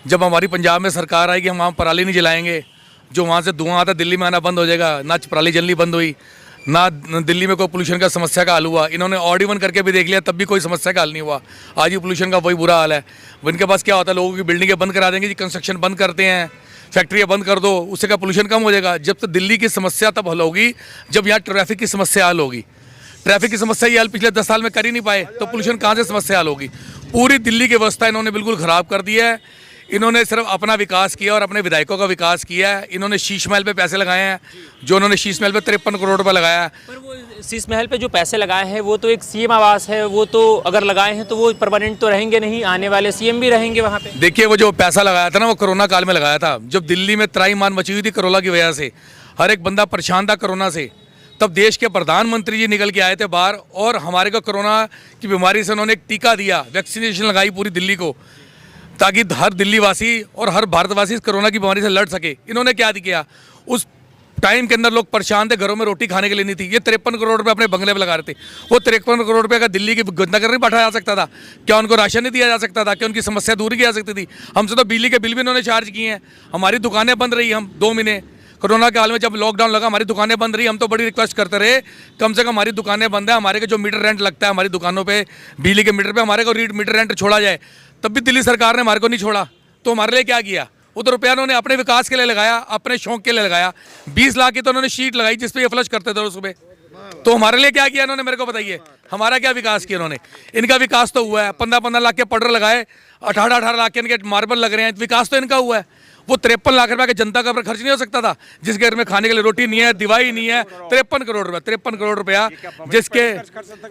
जब हमारी पंजाब में सरकार आएगी हम वहाँ पराली नहीं जलाएंगे, जो वहाँ से धुआं आता दिल्ली में आना बंद हो जाएगा। ना पराली जलनी बंद हुई, ना दिल्ली में कोई पोल्यूशन का समस्या का हल हुआ। इन्होंने ऑड इवन करके भी देख लिया, तब भी कोई समस्या का हल नहीं हुआ। आज भी पोल्यूशन का वही बुरा हाल है। इनके पास क्या होता है, लोगों की बिल्डिंगें बंद करा देंगे जी, कंस्ट्रक्शन बंद करते हैं, फैक्ट्रियाँ बंद कर दो, उससे का पोल्यूशन कम हो जाएगा। जब तक दिल्ली की समस्या तब हल होगी जब यहाँ ट्रैफिक की समस्या हल होगी। ट्रैफिक की समस्या ये हल पिछले 10 साल में कर ही नहीं पाए, तो पोल्यूशन कहाँ से समस्या हल होगी। पूरी दिल्ली की व्यवस्था इन्होंने बिल्कुल ख़राब कर दी है। इन्होंने सिर्फ अपना विकास किया और अपने विधायकों का विकास किया है। इन्होंने शीश महल पे पैसे लगाए हैं, जो उन्होंने शीश महल पे 53 करोड़ रुपए लगाया है। पर वो शीश महल पे जो पैसे लगाए हैं वो तो एक सीएम आवास है, वो तो अगर लगाए हैं तो वो परमानेंट तो रहेंगे नहीं, आने वाले सीएम भी रहेंगे वहाँ पे। देखिए, वो जो पैसा लगाया था ना, वो कोरोना काल में लगाया था, जब दिल्ली में त्राईमान मची हुई थी कोरोना की वजह से, हर एक बंदा परेशान था कोरोना से। तब देश के प्रधानमंत्री जी निकल के आए थे बाहर और हमारे को कोरोना की बीमारी से उन्होंने एक टीका दिया, वैक्सीनेशन लगाई पूरी दिल्ली को, ताकि हर दिल्ली वासी और हर भारतवासी इस कोरोना की बीमारी से लड़ सके। इन्होंने क्या किया, उस टाइम के अंदर लोग परेशान थे, घरों में रोटी खाने के लिए नहीं थी। ये 53 करोड़ रुपए अपने बंगले पे लगा रहे थे। वो 53 करोड़ रुपए का दिल्ली के नगर नहीं बैठा जा सकता था क्या? उनको राशन नहीं दिया जा सकता था क्या? उनकी समस्या दूर की जा सकती थी? हमसे तो बिजली के बिल भी इन्होंने चार्ज किए हैं। हमारी दुकानें बंद रही, हम 2 महीने कोरोना के हाल में जब लॉकडाउन लगा हमारी दुकानें बंद रही। हम तो बड़ी रिक्वेस्ट करते रहे, कम से कम हमारी दुकानें बंद है, हमारे को जो मीटर रेंट लगता है हमारी दुकानों पे बिजली के मीटर पे, हमारे को मीटर रेंट छोड़ा जाए। तब भी दिल्ली सरकार ने हमारे को नहीं छोड़ा। तो हमारे लिए क्या किया? वो तो रुपया उन्होंने अपने विकास के लिए लगाया, अपने शौक के लिए लगाया। 20 लाख की तो उन्होंने शीट लगाई जिसपे ये फ्लश करते थे सुबह। तो हमारे लिए क्या किया इन्होंने, मेरे को बताइए, हमारा क्या विकास किया इन्होंने? इनका विकास तो हुआ है, 15-15 लाख के पाउडर लगाए, 18-18 लाख के इनके मार्बल लग रहे हैं, विकास तो इनका हुआ है। वो 53 लाख रुपए के जनता का खर्च नहीं हो सकता था, जिस घर में खाने के लिए रोटी नहीं है, दवाई नहीं है। 53 करोड़ रुपया, 53 करोड़ रुपया जिसके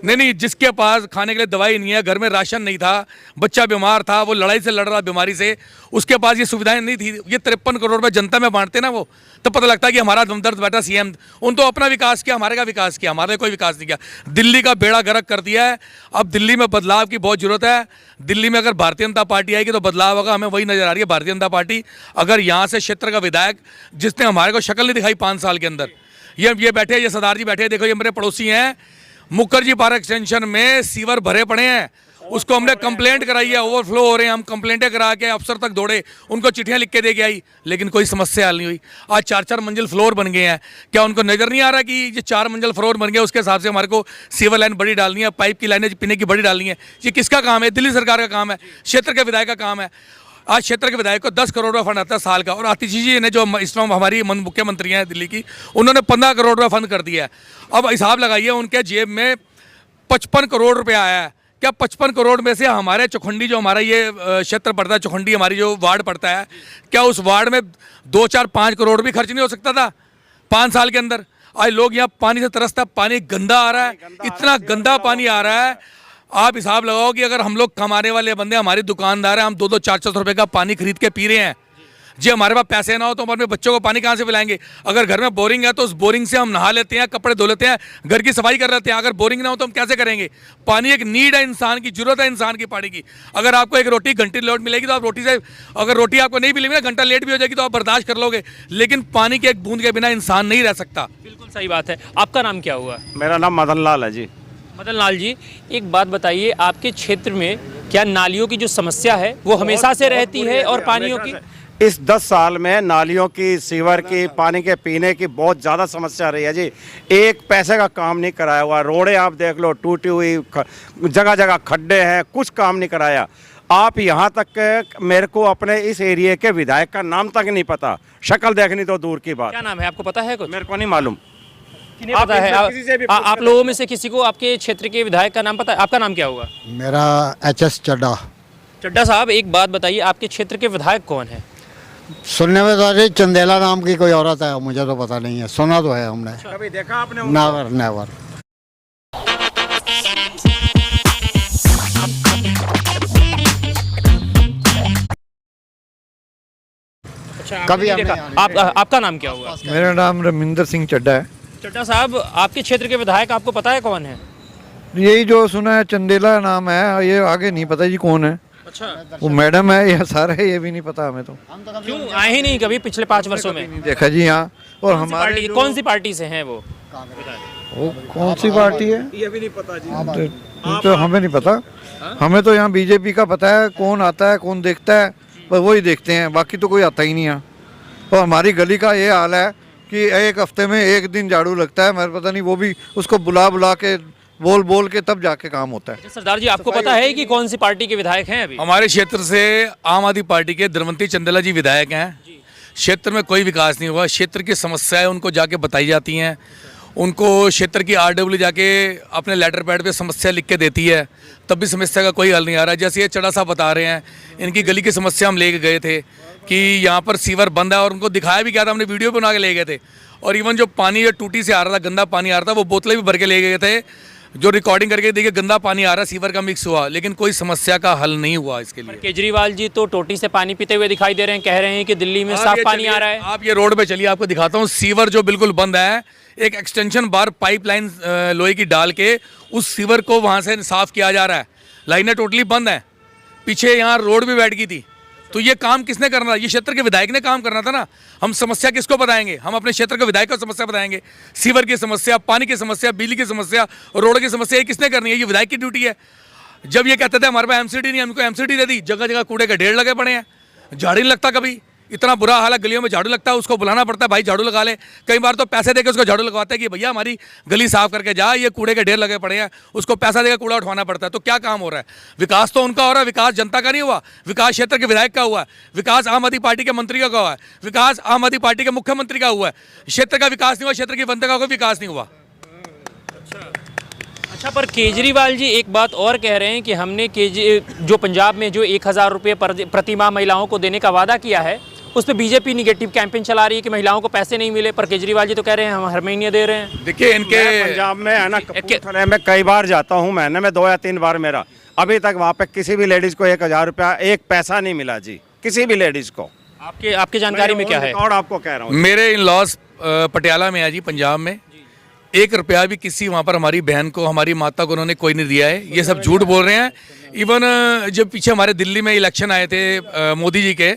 नहीं, जिसके पास खाने के लिए दवाई नहीं है, घर में राशन नहीं था, बच्चा बीमार था, वो लड़ाई से लड़ रहा बीमारी से, उसके पास ये सुविधाएं नहीं थी। ये 53 करोड़ रुपये जनता में बांटते ना, वो तो पता लगता है कि हमारा दमदर्द बैठा सीएम। उन तो अपना विकास किया, हमारे का विकास किया, हमारे कोई विकास नहीं किया। दिल्ली का बेड़ा गर्क कर दिया है। अब दिल्ली में बदलाव की बहुत जरूरत है। दिल्ली में अगर भारतीय जनता पार्टी आएगी तो बदलाव होगा, हमें वही नजर आ रही है। भारतीय जनता पार्टी अगर यहाँ से क्षेत्र का विधायक जिसने हमारे को शक्ल नहीं दिखाई 5 साल के अंदर, ये बैठे, ये सरदार जी बैठे, देखो ये मेरे पड़ोसी हैं, मुखर्जी पार्क एक्सटेंशन में सीवर भरे पड़े हैं, उसको हमने कंप्लेंट कराई है, ओवरफ्लो हो रहे हैं, हम कंप्लेंटें करा के अफसर तक दौड़े, उनको चिट्ठियां लिख के दे के आई, लेकिन कोई समस्या हल नहीं हुई। आज 4-4 मंजिल फ्लोर बन गए हैं। क्या उनको नजर नहीं आ रहा कि ये 4 मंजिल फ्लोर बन गया, उसके हिसाब से हमारे को सीवर लाइन बड़ी डालनी है, पाइप की लाइनें पीने की बड़ी डालनी है? ये किसका काम है? दिल्ली सरकार का काम है, क्षेत्र के विधायक का काम है। आज क्षेत्र के विधायक को 10 करोड़ रुपये फंड आता है साल का, और आतिशी जी ने जो इस टाइम हमारी मुख्यमंत्री हैं दिल्ली की, उन्होंने 15 करोड़ रुपये फंड कर दिया है। अब हिसाब लगाइए, उनके जेब में 55 करोड़ रुपया आया है। क्या 55 करोड़ में से हमारे चौखंडी, जो हमारा ये क्षेत्र पड़ता है, चौखंडी हमारी जो वार्ड पड़ता है, क्या उस वार्ड में 2-4-5 करोड़ भी खर्च नहीं हो सकता था 5 साल के अंदर? आज लोग यहाँ पानी से तरसता, पानी गंदा आ रहा है, इतना गंदा पानी आ रहा है। आप हिसाब लगाओ कि अगर हम लोग कमाने वाले बंदे, हमारी दुकानदार हैं, हम 2-400 रुपये का पानी खरीद के पी रहे हैं जी। हमारे पास पैसे ना हो तो हम अपने बच्चों को पानी कहाँ से पिलाएंगे? अगर घर में बोरिंग है तो उस बोरिंग से हम नहा लेते हैं, कपड़े धो लेते हैं, घर की सफाई कर लेते हैं। अगर बोरिंग ना हो तो हम कैसे करेंगे? पानी एक नीड है, इंसान की जरूरत है, इंसान की पानी की। अगर आपको एक रोटी घंटे लेट मिलेगी तो आप रोटी से, अगर रोटी आपको नहीं मिलेगी ना, घंटा लेट भी हो जाएगी तो आप बर्दाश्त कर लोगे, लेकिन पानी के एक बूंद के बिना इंसान नहीं रह सकता। बिल्कुल सही बात है। आपका नाम क्या हुआ? मेरा नाम मदन लाल है जी। मदन लाल जी, एक बात बताइए, आपके क्षेत्र में क्या नालियों की जो समस्या है वो हमेशा से रहती है? और पानियों की इस 10 साल में नालियों की, सीवर की, पानी के पीने की बहुत ज़्यादा समस्या रही है जी। एक पैसे का काम नहीं कराया हुआ। रोडें आप देख लो, टूटी हुई, जगह जगह खड्डे हैं, कुछ काम नहीं कराया। आप यहाँ तक मेरे को अपने इस एरिया के विधायक का नाम तक नहीं पता, शक्ल देखनी तो दूर की बात। क्या नाम है, आपको पता है कुछ? मेरे को नहीं मालूम। किन्हें पता है? आप लोगों में से किसी को आपके क्षेत्र के विधायक का नाम पता है? आपका नाम क्या होगा? मेरा HS चड्डा। चड्डा साहब, एक बात बताइए, आपके क्षेत्र के विधायक कौन है? सुनने में तो अरे चंदेला नाम की कोई औरत है, मुझे तो पता नहीं है, सुना तो है हमने। कभी देखा आपने? Never never. अच्छा, कभी आपने नहीं देखा। आपका नाम क्या हुआ? मेरा नाम रमिंदर सिंह चड्डा है। चड्डा साहब, आपके क्षेत्र के विधायक आपको पता है कौन है? यही जो सुना है, चंदेला नाम है, ये आगे नहीं पता जी कौन है। अच्छा, वो मैडम है या सर है, ये भी नहीं पता हमें। तो क्यों आए ही नहीं कभी पिछले 5 वर्षों में? नहीं देखा जी यहाँ। और हमारे कौन सी पार्टी से हैं वो कौन सी पार्टी है ये भी नहीं पता जी। तो हमें नहीं पता। हमें तो यहाँ BJP का पता है, कौन आता है, कौन देखता है, बस वही देखते हैं, बाकी तो कोई आता ही नहीं है। और हमारी गली का ये हाल है कि एक हफ्ते में एक दिन झाड़ू लगता है, मैं पता नहीं वो भी उसको बुला बुला के बोल के तब जाके काम होता है। सरदार जी, आपको पता है कि कौन सी पार्टी के विधायक हैं अभी? हमारे क्षेत्र से आम आदमी पार्टी के धर्मवंती चंदेला जी विधायक हैं। क्षेत्र में कोई विकास नहीं हुआ, क्षेत्र की समस्याएं उनको जाके बताई जाती हैं, उनको क्षेत्र की आरडब्ल्यू जाके अपने लेटर पैड पे समस्या लिख के देती है, तब भी समस्या का कोई हल नहीं आ रहा है। जैसे ये चड़ा साहब बता रहे हैं, इनकी गली की समस्या हम लेके गए थे कि यहाँ पर सीवर बंद है, और उनको दिखाया भी क्या था, हमने वीडियो बना के ले गए थे। और इवन जो पानी जो टूटी से आ रहा था, गंदा पानी आ रहा था, वो बोतलें भी भर के ले गए थे, जो रिकॉर्डिंग करके देखिए गंदा पानी आ रहा है, सीवर का मिक्स हुआ, लेकिन कोई समस्या का हल नहीं हुआ इसके लिए। केजरीवाल जी तो टोटी से पानी पीते हुए दिखाई दे रहे हैं, कह रहे हैं कि दिल्ली में साफ पानी आ रहा है। आप ये रोड पे चलिए, आपको दिखाता हूँ सीवर जो बिल्कुल बंद है। एक एक्सटेंशन बार पाइपलाइन लोहे की डाल के उस सीवर को वहाँ से साफ किया जा रहा है, लाइनें टोटली बंद है, पीछे यहाँ रोड भी बैठ गई थी। तो ये काम किसने करना था? ये क्षेत्र के विधायक ने काम करना था ना। हम समस्या किसको बताएंगे? हम अपने क्षेत्र के विधायक को समस्या बताएंगे। सीवर की समस्या, पानी की समस्या, बिजली की समस्या, रोड की समस्या, ये किसने करनी है? ये विधायक की ड्यूटी है। जब ये कहते थे हमारे पास एमसीडी नहीं, हमको एमसीडी दे दी, जगह जगह कूड़े के ढेर लगे पड़े हैं, झाड़ू नहीं लगता कभी। इतना बुरा हाल है, गलियों में झाड़ू लगता है, उसको बुलाना पड़ता है, भाई झाड़ू लगा ले। कई बार तो पैसे देके उसको झाड़ू लगवाते हैं कि भैया हमारी गली साफ करके जा, ये कूड़े के ढेर लगे पड़े हैं, उसको पैसा देकर कूड़ा उठवाना पड़ता है। तो क्या काम हो रहा है? विकास तो उनका हो रहा है, विकास जनता का नहीं हुआ। विकास क्षेत्र के विधायक का हुआ है, विकास आम आदमी पार्टी के मंत्री का हुआ है, विकास आम आदमी पार्टी के मुख्यमंत्री का हुआ है। क्षेत्र का विकास नहीं हुआ, क्षेत्र की जनता का कोई विकास नहीं हुआ। अच्छा, पर केजरीवाल जी एक बात और कह रहे हैं कि हमने जो पंजाब में जो 1000 रुपये प्रति माह महिलाओं को देने का वादा किया है, उस पर बीजेपी निगेटिव कैंपेन चला रही है कि महिलाओं को पैसे नहीं मिले, पर केजरीवाल जी तो कह रहे हैं हम हर महीने दे रहे हैं। देखिए इनके पंजाब में है ना, कपूरथले में कई बार जाता हूँ, महीने में 2 या 3 बार मेरा, अभी तक वहाँ पे किसी भी लेडीज को 1000 रुपया एक पैसा नहीं मिला जी, किसी भी लेडीज को। आपके जानकारी में क्या है? और आपको कह रहा हूँ, मेरे इन लॉज पटियाला में है जी, पंजाब में 1 रुपया भी किसी वहाँ पर हमारी बहन को, हमारी माता को उन्होंने कोई नहीं दिया है। ये सब झूठ बोल रहे हैं। इवन जब पीछे हमारे दिल्ली में इलेक्शन आए थे मोदी जी के,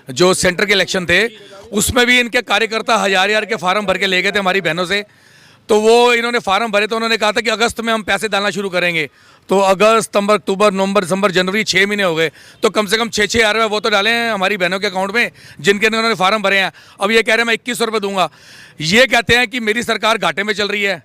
जो सेंटर के इलेक्शन थे, उसमें भी इनके कार्यकर्ता 1000 के फार्म भर के ले गए थे हमारी बहनों से। तो वो इन्होंने फार्म भरे, तो उन्होंने कहा था कि अगस्त में हम पैसे डालना शुरू करेंगे। तो अगस्त, सितंबर, अक्टूबर, नवंबर, दिसंबर, जनवरी, 6 महीने हो गए, तो कम से कम 6-6 हज़ार रुपये वो तो डाले हैं हमारी बहनों के अकाउंट में, जिनके उन्होंने फार्म भरे हैं। अब ये कह रहे हैं मैं 2100 रुपये दूंगा। ये कहते हैं कि मेरी सरकार घाटे में चल रही है।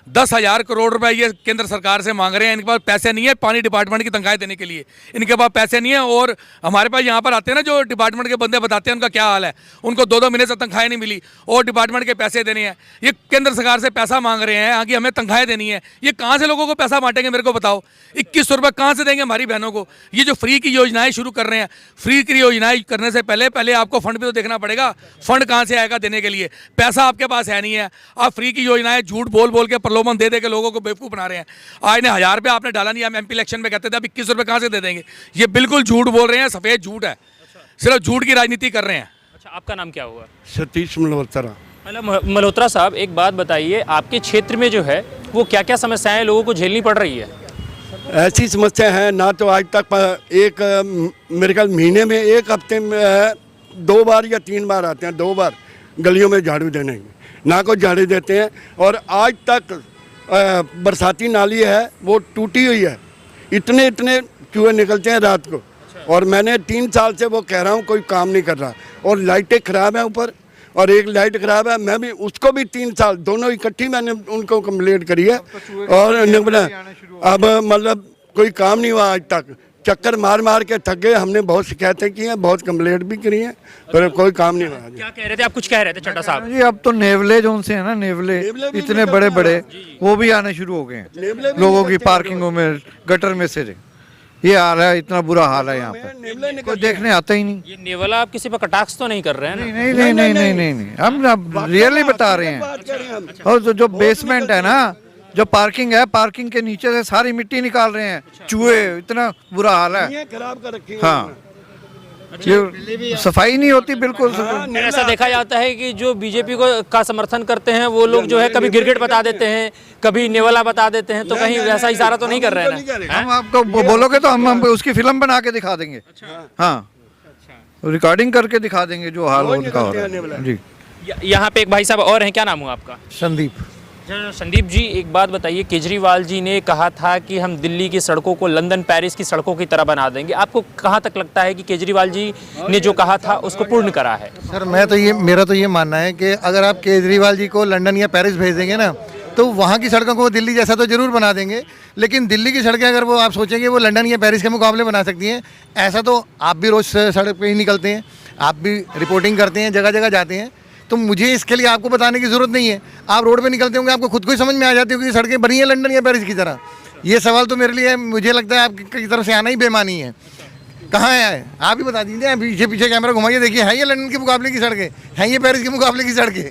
10,000 करोड़ रुपए ये केंद्र सरकार से मांग रहे हैं। इनके पास पैसे नहीं है पानी डिपार्टमेंट की तनख्वाहें देने के लिए, इनके पास पैसे नहीं है। और हमारे पास यहाँ पर आते हैं ना जो डिपार्टमेंट के बंदे, बताते हैं उनका क्या हाल है। उनको 2-2 महीने से तनख्वाहें नहीं मिली और डिपार्टमेंट के पैसे देने हैं। ये केंद्र सरकार से पैसा मांग रहे हैं आगे, हमें तनख्वाहें देनी है। ये कहाँ से लोगों को पैसा बांटेंगे मेरे को बताओ? 2100 रुपये कहाँ से देंगे हमारी बहनों को? ये जो फ्री की योजनाएं शुरू कर रहे हैं, फ्री की योजनाएं करने से पहले आपको फंड भी तो देखना पड़ेगा। फंड कहाँ से आएगा देने के लिए? पैसा आपके पास है नहीं है। आप फ्री की योजनाएं झूठ बोल के प्रलोभन दे के लोगों को बेवकूफ़ बना रहे हैं। आज ने 1000 रुपये आपने डाला नहीं, हम एमपी इलेक्शन में कहते थे अब 2100 रुपये कहाँ से दे देंगे? ये बिल्कुल झूठ बोल रहे हैं, सफ़ेद झूठ है, सिर्फ झूठ की राजनीति कर रहे हैं। अच्छा, आपका नाम क्या हुआ? सतीश मल्होत्रा। मतलब मल्होत्रा साहब, एक बात बताइए, आपके क्षेत्र में जो है वो क्या क्या समस्याएं लोगों को झेलनी पड़ रही है? ऐसी समस्या है ना, तो आज तक मेरे ख्याल महीने में 1 हफ्ते में 2 बार या 3 बार आते हैं, 2 बार गलियों में झाड़ू देने, ना को झाड़ू देते हैं। और आज तक बरसाती नाली है वो टूटी हुई है, इतने चूहे निकलते हैं रात को। और मैंने 3 साल से वो कह रहा हूँ, कोई काम नहीं कर रहा। और लाइटें ख़राब हैं ऊपर, और एक लाइट ख़राब है, मैं भी उसको भी 3 साल दोनों इकट्ठी मैंने उनको कंप्लेंट करी है। और अब मतलब कोई काम नहीं हुआ आज तक, चक्कर मार के थक गए। हमने बहुत शिकायतें की हैं, बहुत कंप्लेंट भी करी हैं, पर कोई काम नहीं हुआ। क्या कह रहे थे आप? कुछ कह रहे थे चड्ढा साहब जी। अब तो नेवले जो उनसे है ना, नेवले इतने बड़े वो भी आने शुरू हो गए हैं लोगों की पार्किंगों में, गटर में से। ये हाल है, इतना बुरा हाल है यहाँ पे, कोई देखने आता ही नहीं। ये नेवला आप किसी पर कटाक्ष तो नहीं कर रहे हैं ना? नहीं, हम रियली बता रहे हैं। और जो बेसमेंट है ना, जो पार्किंग है, पार्किंग के नीचे से सारी मिट्टी निकाल रहे हैं चूहे, इतना बुरा हाल है। खराब कर रखी है। हाँ, ये सफाई नहीं होती बिल्कुल। ऐसा देखा जाता है कि जो बीजेपी का समर्थन करते हैं वो लोग जो है कभी गिरगिट बता देते हैं, कभी नेवला बता देते हैं, तो कहीं वैसा इशारा तो नहीं कर रहे हैं ना? हम आपको बोलोगे तो हम उसकी फिल्म बना के दिखा देंगे। हाँ, रिकॉर्डिंग करके दिखा देंगे जो हाल उनका हो रहा है जी। यहाँ पे एक भाई साहब और हैं, क्या नाम हुआ आपका? संदीप। संदीप जी, एक बात बताइए, केजरीवाल जी ने कहा था कि हम दिल्ली की सड़कों को लंदन पेरिस की सड़कों की तरह बना देंगे। आपको कहाँ तक लगता है कि केजरीवाल जी ने जो कहा था उसको पूर्ण करा है? सर मेरा तो ये मानना है कि अगर आप केजरीवाल जी को लंदन या पेरिस भेज देंगे ना, तो वहाँ की सड़कों को दिल्ली जैसा तो जरूर बना देंगे, लेकिन दिल्ली की सड़कें अगर वो आप सोचेंगे वो लंदन या पेरिस के मुकाबले बना सकती हैं, ऐसा तो आप भी रोज़ सड़क पे ही निकलते हैं, आप भी रिपोर्टिंग करते हैं, जगह जगह जाते हैं, तो मुझे इसके लिए आपको बताने की ज़रूरत नहीं है। आप रोड पे निकलते होंगे, आपको खुद को ही समझ में आ जाती होगी कि सड़कें बनी हैं लंदन या पेरिस की तरह। ये सवाल तो मेरे लिए, मुझे लगता है आपकी तरफ से आना ही बेमानी है। कहाँ है आप ही बता दीजिए, पीछे पीछे कैमरा घुमाइए, देखिए है ये लंदन के मुकाबले की सड़कें, हैं ये पेरिस के मुकाबले की सड़कें,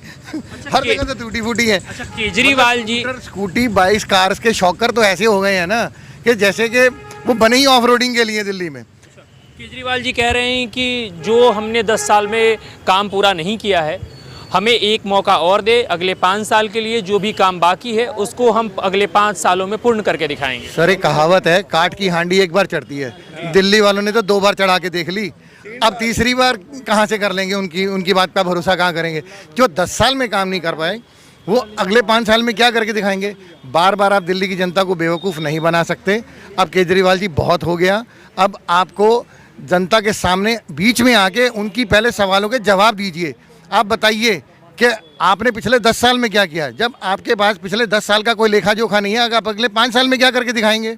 हर जगह से टूटी फूटी है। अच्छा, केजरीवाल जी, स्कूटी 22 कार्स के शॉकर तो ऐसे हो गए हैं ना कि जैसे कि वो बने ही ऑफ रोडिंग के लिए दिल्ली में। केजरीवाल जी कह रहे हैं कि जो हमने 10 साल में काम पूरा नहीं किया है, हमें एक मौका और दे, अगले 5 साल के लिए जो भी काम बाकी है उसको हम अगले 5 सालों में पूर्ण करके दिखाएंगे। सर एक कहावत है, काट की हांडी एक बार चढ़ती है, दिल्ली वालों ने तो 2 बार चढ़ा के देख ली, अब तीसरी बार कहाँ से कर लेंगे? उनकी बात का भरोसा कहाँ करेंगे? जो 10 साल में काम नहीं कर पाए वो अगले 5 साल में क्या करके दिखाएंगे? बार बार आप दिल्ली की जनता को बेवकूफ़ नहीं बना सकते। अब केजरीवाल जी बहुत हो गया, अब आपको जनता के सामने बीच में आके उनकी पहले सवालों के जवाब दीजिए। आप बताइए कि आपने पिछले 10 साल में क्या किया? जब आपके पास पिछले 10 साल का कोई लेखा जोखा नहीं है, आप अगले 5 साल में क्या करके दिखाएंगे?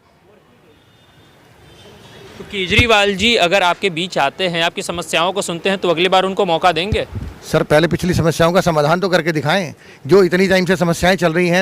तो केजरीवाल जी अगर आपके बीच आते हैं, आपकी समस्याओं को सुनते हैं, तो अगली बार उनको मौका देंगे? सर पहले पिछली समस्याओं का समाधान तो करके दिखाएं। जो इतनी टाइम से समस्याएं चल रही हैं